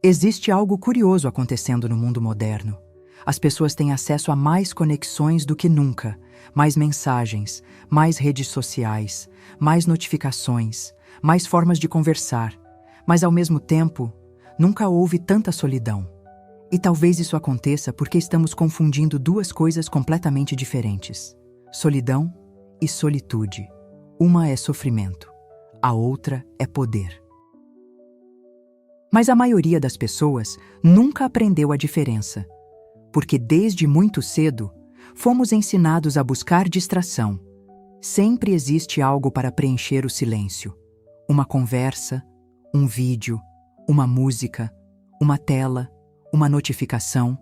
Existe algo curioso acontecendo no mundo moderno. As pessoas têm acesso a mais conexões do que nunca, mais mensagens, mais redes sociais, mais notificações, mais formas de conversar, mas ao mesmo tempo, nunca houve tanta solidão. E talvez isso aconteça porque estamos confundindo duas coisas completamente diferentes: solidão e solitude. Uma é sofrimento, a outra é poder. Mas a maioria das pessoas nunca aprendeu a diferença, porque desde muito cedo fomos ensinados a buscar distração. Sempre existe algo para preencher o silêncio: uma conversa, um vídeo, uma música, uma tela, uma notificação,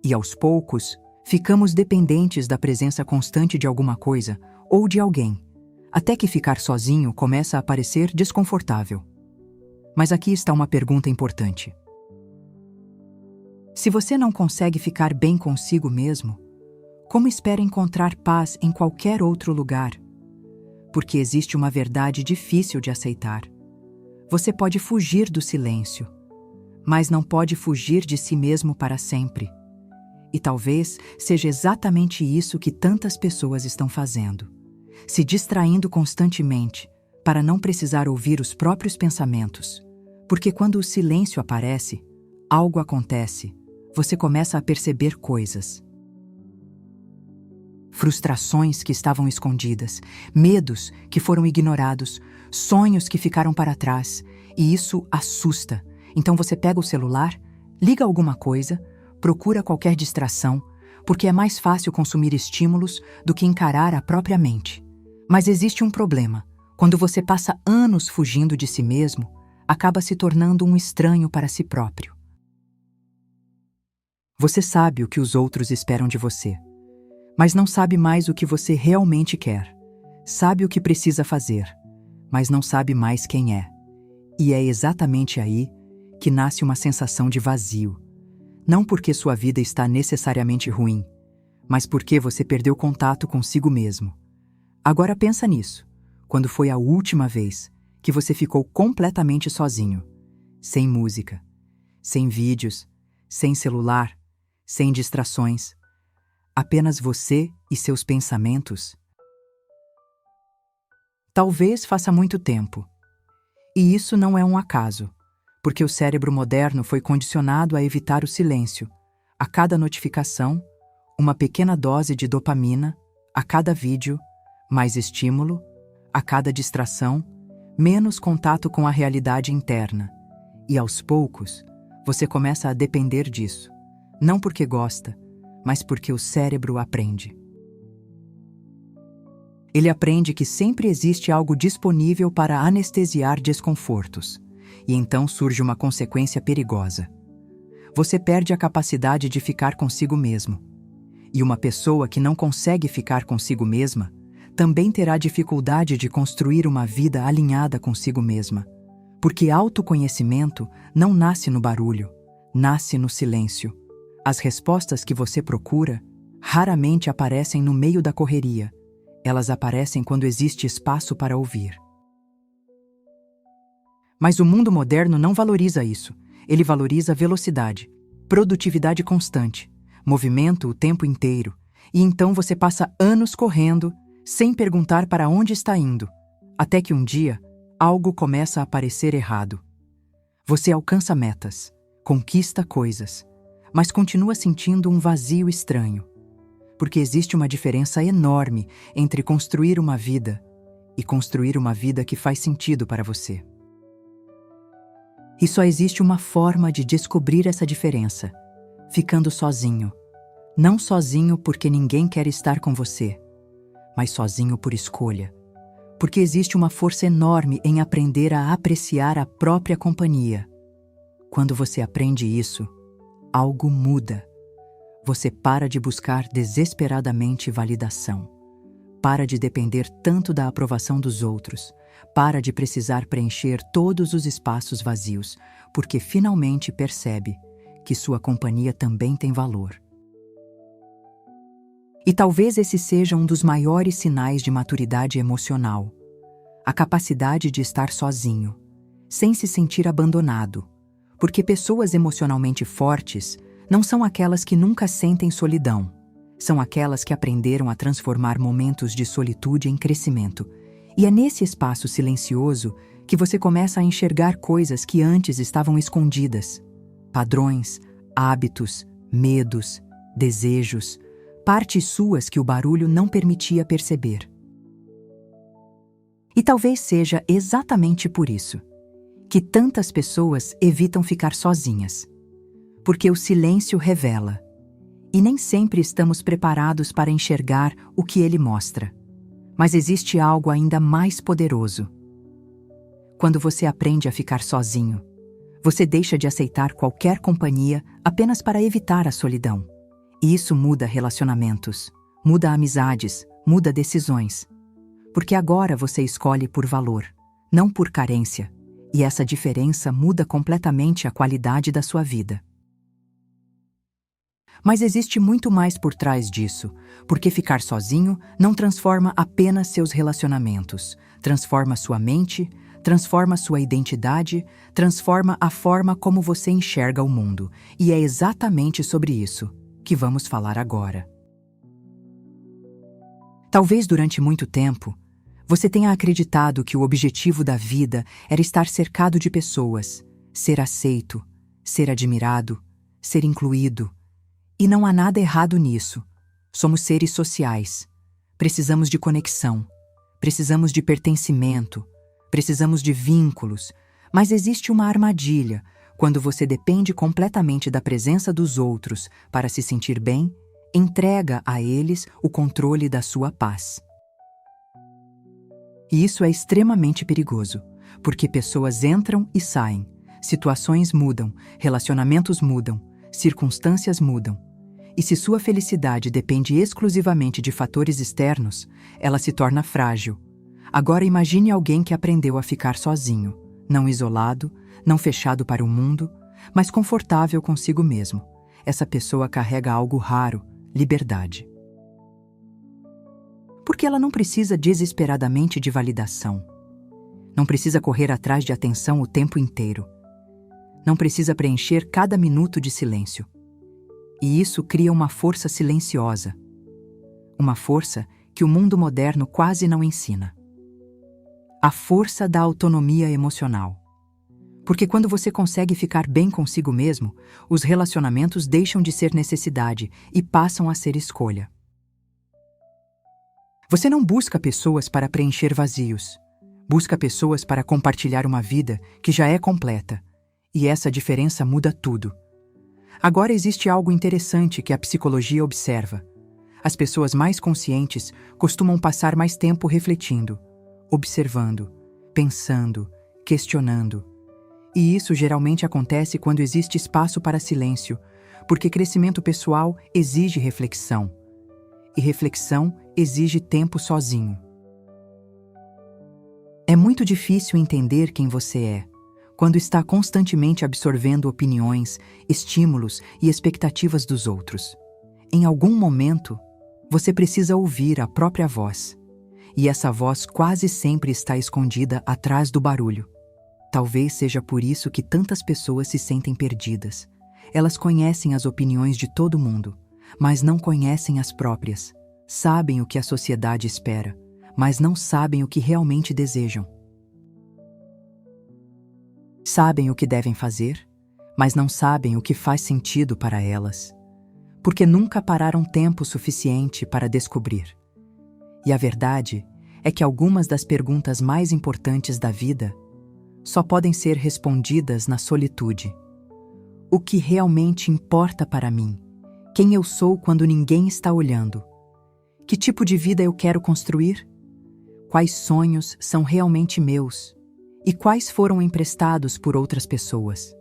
e aos poucos ficamos dependentes da presença constante de alguma coisa ou de alguém, até que ficar sozinho começa a parecer desconfortável. Mas aqui está uma pergunta importante. Se você não consegue ficar bem consigo mesmo, como espera encontrar paz em qualquer outro lugar? Porque existe uma verdade difícil de aceitar. Você pode fugir do silêncio, mas não pode fugir de si mesmo para sempre. E talvez seja exatamente isso que tantas pessoas estão fazendo, se distraindo constantemente para não precisar ouvir os próprios pensamentos. Porque quando o silêncio aparece, algo acontece, você começa a perceber coisas. Frustrações que estavam escondidas, medos que foram ignorados, sonhos que ficaram para trás, e isso assusta. Então você pega o celular, liga alguma coisa, procura qualquer distração, porque é mais fácil consumir estímulos do que encarar a própria mente. Mas existe um problema. Quando você passa anos fugindo de si mesmo, acaba se tornando um estranho para si próprio. Você sabe o que os outros esperam de você, mas não sabe mais o que você realmente quer. Sabe o que precisa fazer, mas não sabe mais quem é. E é exatamente aí que nasce uma sensação de vazio. Não porque sua vida está necessariamente ruim, mas porque você perdeu contato consigo mesmo. Agora pensa nisso. Quando foi a última vez que você ficou completamente sozinho, sem música, sem vídeos, sem celular, sem distrações, apenas você e seus pensamentos? Talvez faça muito tempo. E isso não é um acaso, porque o cérebro moderno foi condicionado a evitar o silêncio. A cada notificação, uma pequena dose de dopamina; a cada vídeo, mais estímulo; a cada distração, menos contato com a realidade interna. E aos poucos, você começa a depender disso, não porque gosta, mas porque o cérebro aprende. Ele aprende que sempre existe algo disponível para anestesiar desconfortos, e então surge uma consequência perigosa. Você perde a capacidade de ficar consigo mesmo. E uma pessoa que não consegue ficar consigo mesma também terá dificuldade de construir uma vida alinhada consigo mesma. Porque autoconhecimento não nasce no barulho, nasce no silêncio. As respostas que você procura raramente aparecem no meio da correria. Elas aparecem quando existe espaço para ouvir. Mas o mundo moderno não valoriza isso. Ele valoriza velocidade, produtividade constante, movimento o tempo inteiro. E então você passa anos correndo, sem perguntar para onde está indo, até que um dia, algo começa a parecer errado. Você alcança metas, conquista coisas, mas continua sentindo um vazio estranho. Porque existe uma diferença enorme entre construir uma vida e construir uma vida que faz sentido para você. E só existe uma forma de descobrir essa diferença: ficando sozinho. Não sozinho porque ninguém quer estar com você, mas sozinho por escolha. Porque existe uma força enorme em aprender a apreciar a própria companhia. Quando você aprende isso, algo muda. Você para de buscar desesperadamente validação. Para de depender tanto da aprovação dos outros. Para de precisar preencher todos os espaços vazios, porque finalmente percebe que sua companhia também tem valor. E talvez esse seja um dos maiores sinais de maturidade emocional: a capacidade de estar sozinho, sem se sentir abandonado, Porque pessoas emocionalmente fortes não são aquelas que nunca sentem solidão. São aquelas que aprenderam a transformar momentos de solitude em crescimento. E é nesse espaço silencioso que você começa a enxergar coisas que antes estavam escondidas. Padrões, hábitos, medos, desejos, partes suas que o barulho não permitia perceber. E talvez seja exatamente por isso que tantas pessoas evitam ficar sozinhas. Porque o silêncio revela. E nem sempre estamos preparados para enxergar o que ele mostra. Mas existe algo ainda mais poderoso. Quando você aprende a ficar sozinho, você deixa de aceitar qualquer companhia apenas para evitar a solidão. E isso muda relacionamentos, muda amizades, muda decisões. Porque agora você escolhe por valor, não por carência. E essa diferença muda completamente a qualidade da sua vida. Mas existe muito mais por trás disso, porque ficar sozinho não transforma apenas seus relacionamentos, transforma sua mente, transforma sua identidade, transforma a forma como você enxerga o mundo. E é exatamente sobre isso que vamos falar agora. Talvez durante muito tempo, você tenha acreditado que o objetivo da vida era estar cercado de pessoas, ser aceito, ser admirado, ser incluído. E não há nada errado nisso. Somos seres sociais. Precisamos de conexão. Precisamos de pertencimento. Precisamos de vínculos. Mas existe uma armadilha quando você depende completamente da presença dos outros para se sentir bem, entrega a eles o controle da sua paz. E isso é extremamente perigoso, porque pessoas entram e saem, situações mudam, relacionamentos mudam, circunstâncias mudam. E se sua felicidade depende exclusivamente de fatores externos, ela se torna frágil. Agora imagine alguém que aprendeu a ficar sozinho, não isolado, não fechado para o mundo, mas confortável consigo mesmo. Essa pessoa carrega algo raro, liberdade. Porque ela não precisa desesperadamente de validação. Não precisa correr atrás de atenção o tempo inteiro. Não precisa preencher cada minuto de silêncio. E isso cria uma força silenciosa. Uma força que o mundo moderno quase não ensina. A força da autonomia emocional. Porque quando você consegue ficar bem consigo mesmo, os relacionamentos deixam de ser necessidade e passam a ser escolha. Você não busca pessoas para preencher vazios. Busca pessoas para compartilhar uma vida que já é completa. E essa diferença muda tudo. Agora existe algo interessante que a psicologia observa. As pessoas mais conscientes costumam passar mais tempo refletindo, observando, pensando, questionando. E isso geralmente acontece quando existe espaço para silêncio, porque crescimento pessoal exige reflexão. E reflexão exige tempo sozinho. É muito difícil entender quem você é, quando está constantemente absorvendo opiniões, estímulos e expectativas dos outros. Em algum momento, você precisa ouvir a própria voz. E essa voz quase sempre está escondida atrás do barulho. Talvez seja por isso que tantas pessoas se sentem perdidas. Elas conhecem as opiniões de todo mundo, mas não conhecem as próprias. Sabem o que a sociedade espera, mas não sabem o que realmente desejam. Sabem o que devem fazer, mas não sabem o que faz sentido para elas, porque nunca pararam tempo suficiente para descobrir. E a verdade é que algumas das perguntas mais importantes da vida só podem ser respondidas na solitude. O que realmente importa para mim? Quem eu sou quando ninguém está olhando? Que tipo de vida eu quero construir? Quais sonhos são realmente meus? E quais foram emprestados por outras pessoas?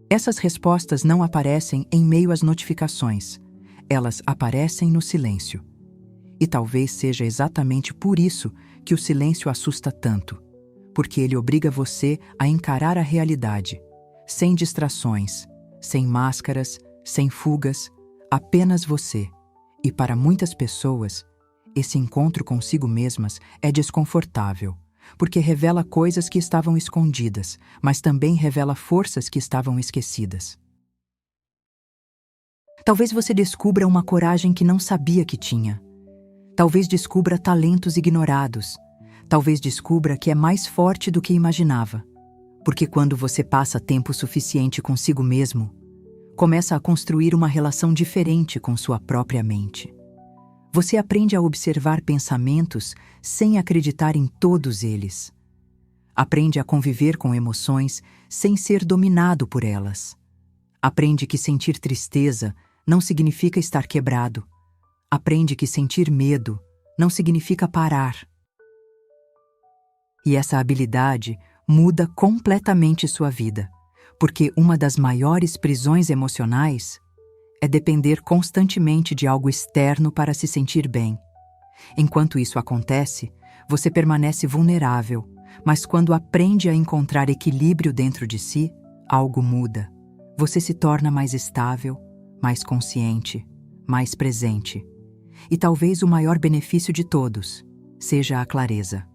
Essas respostas não aparecem em meio às notificações. Elas aparecem no silêncio. E talvez seja exatamente por isso que o silêncio assusta tanto. Porque ele obriga você a encarar a realidade, sem distrações, sem máscaras, sem fugas, apenas você. E para muitas pessoas, esse encontro consigo mesmas é desconfortável, porque revela coisas que estavam escondidas, mas também revela forças que estavam esquecidas. Talvez você descubra uma coragem que não sabia que tinha. Talvez descubra talentos ignorados. Talvez descubra que é mais forte do que imaginava. Porque quando você passa tempo suficiente consigo mesmo, começa a construir uma relação diferente com sua própria mente. Você aprende a observar pensamentos sem acreditar em todos eles. Aprende a conviver com emoções sem ser dominado por elas. Aprende que sentir tristeza não significa estar quebrado. Aprende que sentir medo não significa parar. E essa habilidade muda completamente sua vida, porque uma das maiores prisões emocionais é depender constantemente de algo externo para se sentir bem. Enquanto isso acontece, você permanece vulnerável, mas quando aprende a encontrar equilíbrio dentro de si, algo muda. Você se torna mais estável, mais consciente, mais presente. E talvez o maior benefício de todos seja a clareza.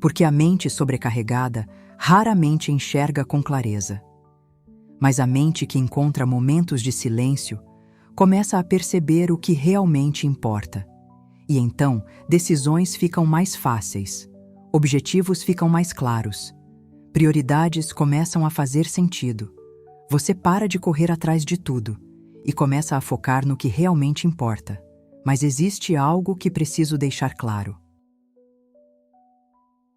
Porque a mente sobrecarregada raramente enxerga com clareza. Mas a mente que encontra momentos de silêncio começa a perceber o que realmente importa. E então, decisões ficam mais fáceis, objetivos ficam mais claros, prioridades começam a fazer sentido. Você para de correr atrás de tudo e começa a focar no que realmente importa. Mas existe algo que preciso deixar claro.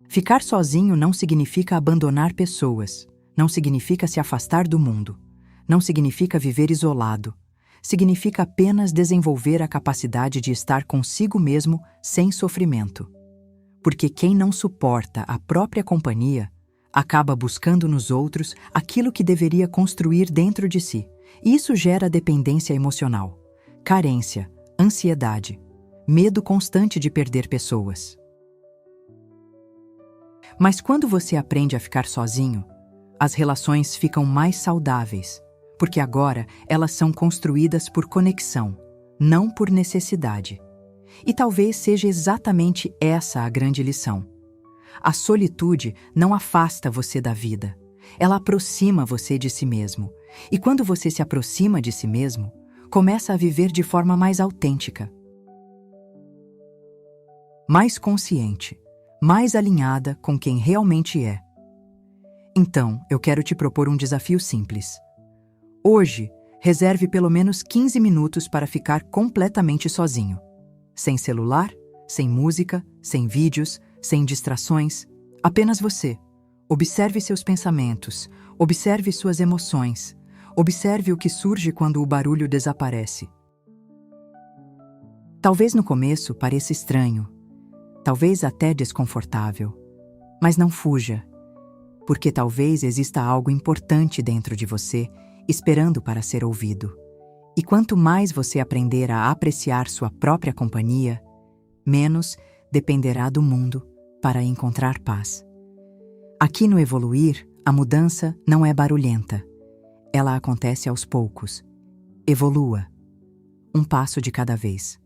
Ficar sozinho não significa abandonar pessoas, não significa se afastar do mundo, não significa viver isolado, significa apenas desenvolver a capacidade de estar consigo mesmo sem sofrimento. Porque quem não suporta a própria companhia acaba buscando nos outros aquilo que deveria construir dentro de si. Isso gera dependência emocional, carência, ansiedade, medo constante de perder pessoas. Mas quando você aprende a ficar sozinho, as relações ficam mais saudáveis, porque agora elas são construídas por conexão, não por necessidade. E talvez seja exatamente essa a grande lição. A solitude não afasta você da vida, ela aproxima você de si mesmo. E quando você se aproxima de si mesmo, começa a viver de forma mais autêntica, mais consciente, mais alinhada com quem realmente é. Então, eu quero te propor um desafio simples. Hoje, reserve pelo menos 15 minutos para ficar completamente sozinho. Sem celular, sem música, sem vídeos, sem distrações. Apenas você. Observe seus pensamentos, observe suas emoções, observe o que surge quando o barulho desaparece. Talvez no começo pareça estranho, talvez até desconfortável, mas não fuja, porque talvez exista algo importante dentro de você esperando para ser ouvido. E quanto mais você aprender a apreciar sua própria companhia, menos dependerá do mundo para encontrar paz. Aqui no Evoluir, a mudança não é barulhenta. Ela acontece aos poucos. Evolua, um passo de cada vez.